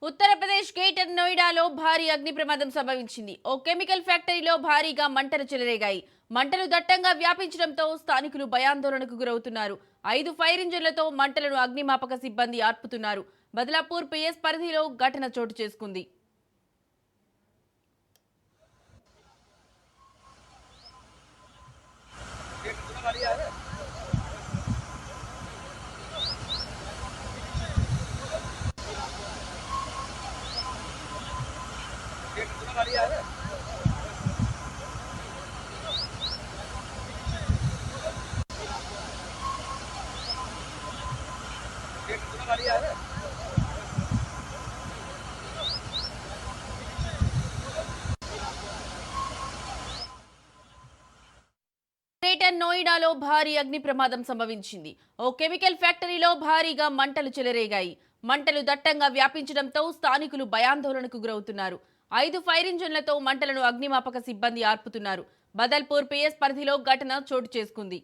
Uttar Pradesh greater నోయిడాలో భారీ అగ్ని ప్రమాదం సంభవించింది. ఓ కెమికల్ ఫ్యాక్టరీలో భారీగా మంటలు చెలరేగాయి. మంటలు దట్టంగా వ్యాపించడంతో స్థానికులు భయాందోళనకు గురవుతున్నారు. 5 ఫైర్ ఇంజన్లతో మంటలను అగ్నిమాపక సిబ్బంది ఆర్పుతున్నారు. బదలాపూర్ పిఎస్ పరిధిలో ఘటన చోటు చేసుకుంది. గ్రేటర్ నోయిడాలో భారీ అగ్ని ప్రమాదం సంభవించింది. ఓ కెమికల్ ఫ్యాక్టరీలో భారీగా మంటలు చెలరేగాయి. మంటలు దట్టంగా వ్యాపించడంతో స్థానికులు భయాందోళనకు గురవుతున్నారు. 5 ఫైర్ ఇంజన్లతో మంటలను అగ్నిమాపక సిబ్బంది ఆర్పుతున్నారు. బదల్పూర్ పిఎస్ పరిధిలో ఘటన చోటు చేసుకుంది.